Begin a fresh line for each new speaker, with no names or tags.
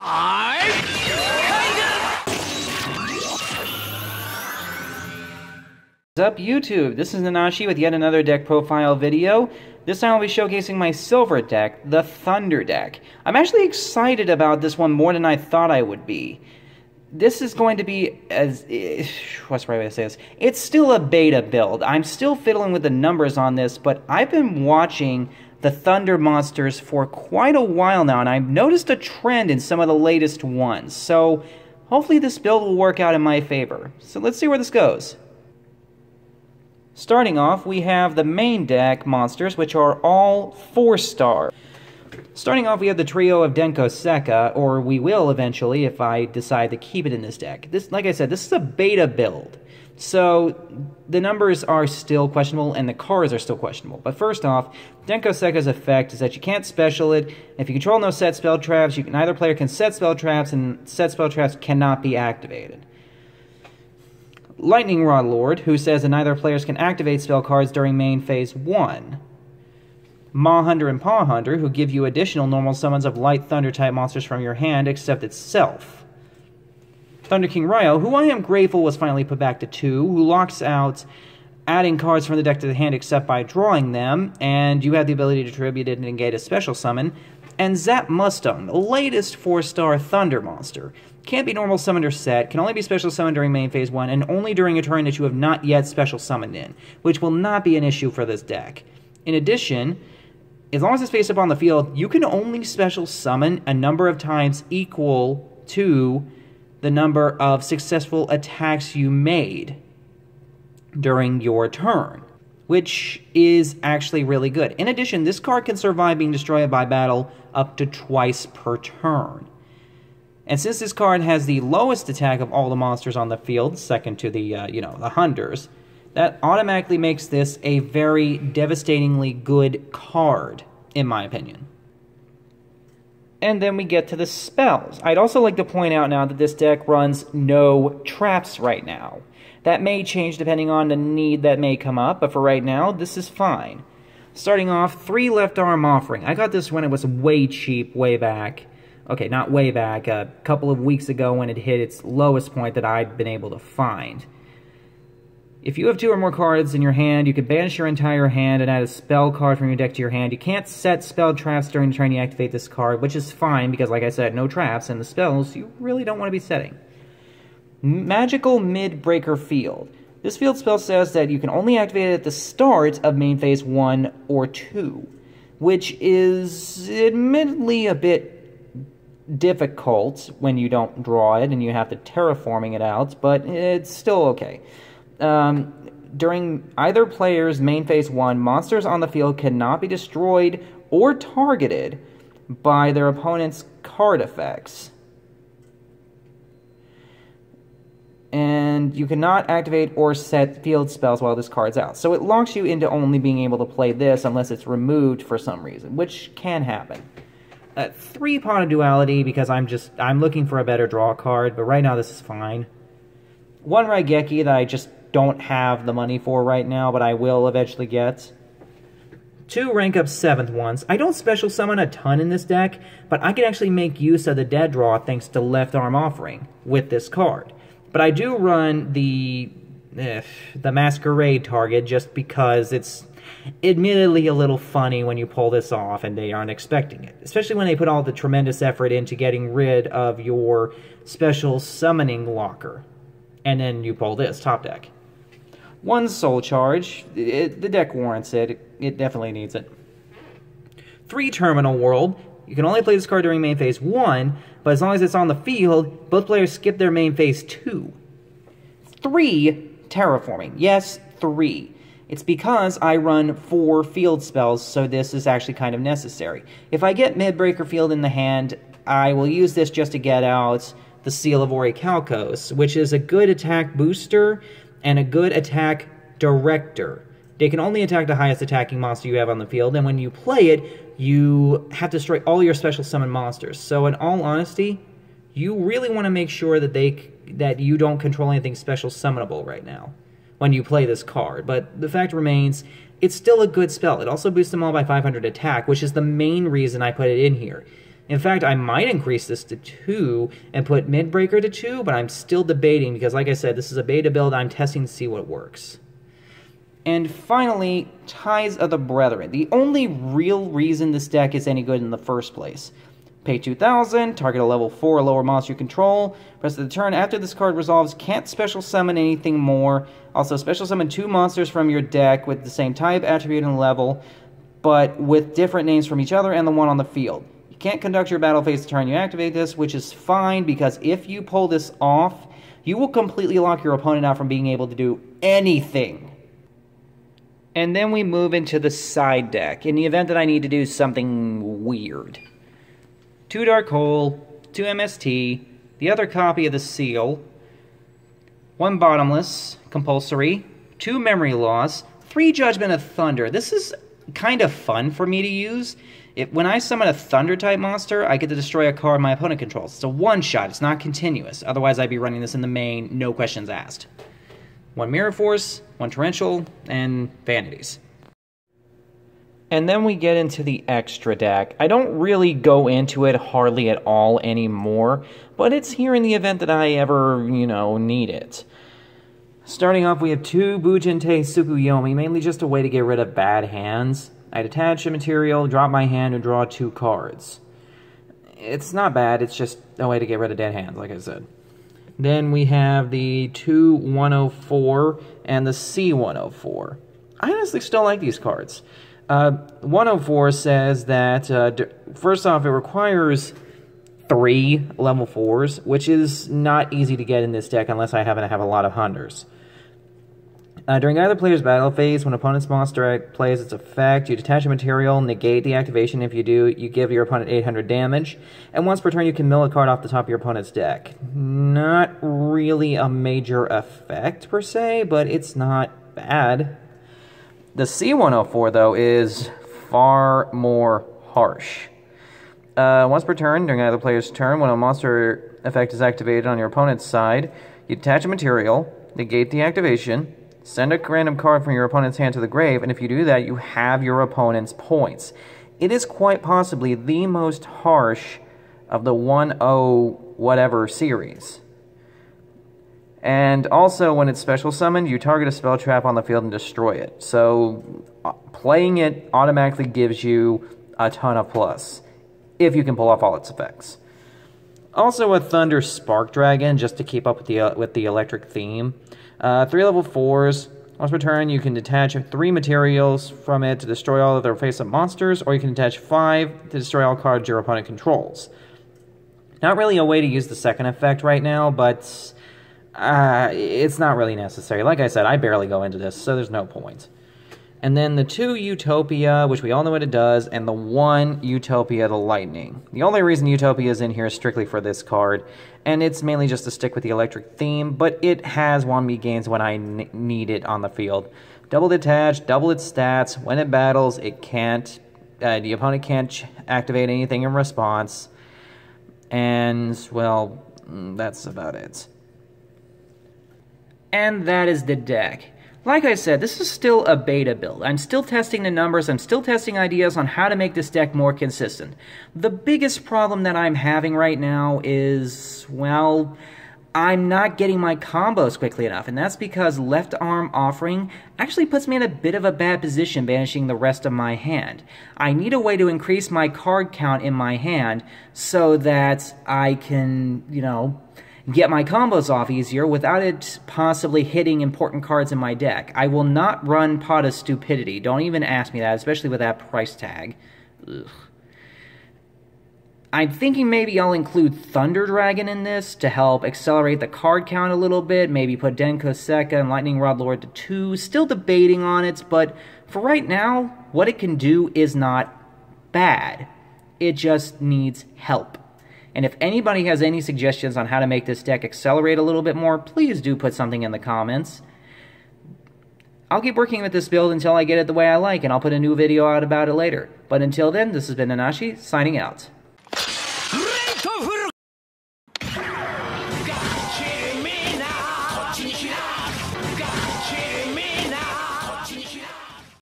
What's up, YouTube? This is Nanashi with yet another deck profile video. This time I'll be showcasing my silver deck, the Thunder deck. I'm actually excited about this one more than I thought I would be. This is going to be, what's the right way to say this? It's still a beta build. I'm still fiddling with the numbers on this, but I've been watching the Thunder monsters for quite a while now, and I've noticed a trend in some of the latest ones. So hopefully this build will work out in my favor. So let's see where this goes. Starting off, we have the main deck monsters, which are all 4-star. Starting off, we have the trio of Denko Sekka, or we will eventually if I decide to keep it in this deck. This, like I said, this is a beta build, so the numbers are still questionable and the cards are still questionable. But first off, Denko Sekka's effect is that you can't special it. If you control no set spell traps, neither player can set spell traps, and set spell traps cannot be activated. Lightning Rod Lord, who says that neither players can activate spell cards during main phase 1. Maw Hunter and Paw Hunter, who give you additional normal summons of light thunder type monsters from your hand except itself. Thunder King Rai-oh, who I am grateful was finally put back to 2, who locks out adding cards from the deck to the hand except by drawing them, and you have the ability to tribute it and negate a special summon. And Zap Mustang, the latest 4-star Thunder monster. Can't be normal summoned or set, can only be special summoned during main phase 1, and only during a turn that you have not yet special summoned in, which will not be an issue for this deck. In addition, as long as it's face up on the field, you can only special summon a number of times equal to the number of successful attacks you made during your turn, which is actually really good. In addition, this card can survive being destroyed by battle up to twice per turn. And since this card has the lowest attack of all the monsters on the field, second to the, the Hunters, that automatically makes this a very devastatingly good card, in my opinion. And then we get to the spells. I'd also like to point out now that this deck runs no traps right now. That may change depending on the need that may come up, but for right now, this is fine. Starting off, 3 Left Arm Offering. I got this when it was way cheap way back. Okay, not way back, a couple of weeks ago when it hit its lowest point that I'd been able to find. If you have 2 or more cards in your hand, you can banish your entire hand and add a spell card from your deck to your hand. You can't set spell traps during the turn you activate this card, which is fine because, like I said, no traps, and the spells you really don't want to be setting. Magical Mid-Breaker Field. This field spell says that you can only activate it at the start of main phase 1 or 2, which is admittedly a bit difficult when you don't draw it and you have to terraforming it out, but it's still okay. During either player's main phase 1, monsters on the field cannot be destroyed or targeted by their opponent's card effects. And you cannot activate or set field spells while this card's out. So it locks you into only being able to play this unless it's removed for some reason, which can happen. 3 Pot of Duality because I'm looking for a better draw card, but right now this is fine. 1 Raigeki that I just don't have the money for right now, but I will eventually get. 2 rank up 7th ones. I don't special summon a ton in this deck, but I can actually make use of the dead draw thanks to Left Arm Offering with this card. But I do run the Masquerade target just because it's admittedly a little funny when you pull this off and they aren't expecting it. Especially when they put all the tremendous effort into getting rid of your special summoning locker. And then you pull this, top deck. 1 Soul Charge. The deck warrants it. It definitely needs it. 3 Terminal World. You can only play this card during main phase 1, but as long as it's on the field, both players skip their main phase 2. 3 Terraforming. Yes, 3. It's because I run 4 field spells, so this is actually kind of necessary. If I get Mid-Breaker Field in the hand, I will use this just to get out the Seal of Orichalcos, which is a good attack booster and a good attack director. They can only attack the highest attacking monster you have on the field, and when you play it, you have to destroy all your special summon monsters. So in all honesty, you really want to make sure that you don't control anything special summonable right now when you play this card. But the fact remains, it's still a good spell. It also boosts them all by 500 attack, which is the main reason I put it in here. In fact, I might increase this to 2 and put Midbreaker to 2, but I'm still debating because, like I said, this is a beta build. I'm testing to see what works. And finally, Ties of the Brethren. The only real reason this deck is any good in the first place. Pay 2,000, target a level 4 or lower monster you control. Rest of the turn, after this card resolves, can't special summon anything more. Also, special summon 2 monsters from your deck with the same type, attribute, and level, but with different names from each other and the one on the field. You can't conduct your battle phase the turn you activate this, which is fine, because if you pull this off, you will completely lock your opponent out from being able to do anything. And then we move into the side deck, in the event that I need to do something weird. 2 Dark Hole, 2 MST, the other copy of the Seal, 1 Bottomless, compulsory, 2 Memory Loss, 3 Judgment of Thunder. This is kind of fun for me to use. When I summon a Thunder-type monster, I get to destroy a card my opponent controls. It's a one-shot, it's not continuous. Otherwise, I'd be running this in the main, no questions asked. 1 Mirror Force, 1 Torrential, and Vanities. And then we get into the extra deck. I don't really go into it hardly at all anymore, but it's here in the event that I ever, need it. Starting off, we have 2 Bujinte Tsukuyomi, mainly just a way to get rid of bad hands. I detach a material, drop my hand, and draw 2 cards. It's not bad, it's just a way to get rid of dead hands, like I said. Then we have the 2 104 and the C104. I honestly still like these cards. 104 says that, first off, it requires 3 level 4s, which is not easy to get in this deck unless I happen to have a lot of hunters. During either player's battle phase, when opponent's monster plays its effect, you detach a material, negate the activation. If you do, you give your opponent 800 damage, and once per turn you can mill a card off the top of your opponent's deck. Not really a major effect, per se, but it's not bad. The C104, though, is far more harsh. Once per turn, during either player's turn, when a monster effect is activated on your opponent's side, you detach a material, negate the activation, send a random card from your opponent's hand to the grave, and if you do that, you have your opponent's points. It is quite possibly the most harsh of the 1-0 whatever series. And also, when it's special summoned, you target a spell trap on the field and destroy it. So, playing it automatically gives you a ton of plus, if you can pull off all its effects. Also, a Thunder Spark Dragon, just to keep up with the electric theme. 3 level 4s. Once per turn, you can detach 3 materials from it to destroy all other face-up monsters, or you can detach 5 to destroy all cards your opponent controls. Not really a way to use the second effect right now, but it's not really necessary. Like I said, I barely go into this, so there's no point. And then the 2 Utopia, which we all know what it does, and the 1 Utopia the Lightning. The only reason Utopia is in here is strictly for this card, and it's mainly just to stick with the electric theme, but it has 1B gains when I need it on the field. Double detach, double its stats. When it battles, it can't, the opponent can't activate anything in response. And, well, that's about it. And that is the deck. Like I said, this is still a beta build. I'm still testing the numbers, I'm still testing ideas on how to make this deck more consistent. The biggest problem that I'm having right now is, well, I'm not getting my combos quickly enough, and that's because left arm offering actually puts me in a bit of a bad position banishing the rest of my hand. I need a way to increase my card count in my hand so that I can, get my combos off easier without it possibly hitting important cards in my deck. I will not run Pot of Stupidity. Don't even ask me that, especially with that price tag. Ugh. I'm thinking maybe I'll include Thunder Dragon in this to help accelerate the card count a little bit. Maybe put Denko Sekka and Lightning Rod Lord to 2. Still debating on it, but for right now, what it can do is not bad. It just needs help. And if anybody has any suggestions on how to make this deck accelerate a little bit more, please do put something in the comments. I'll keep working with this build until I get it the way I like, and I'll put a new video out about it later. But until then, this has been Nanashi, signing out.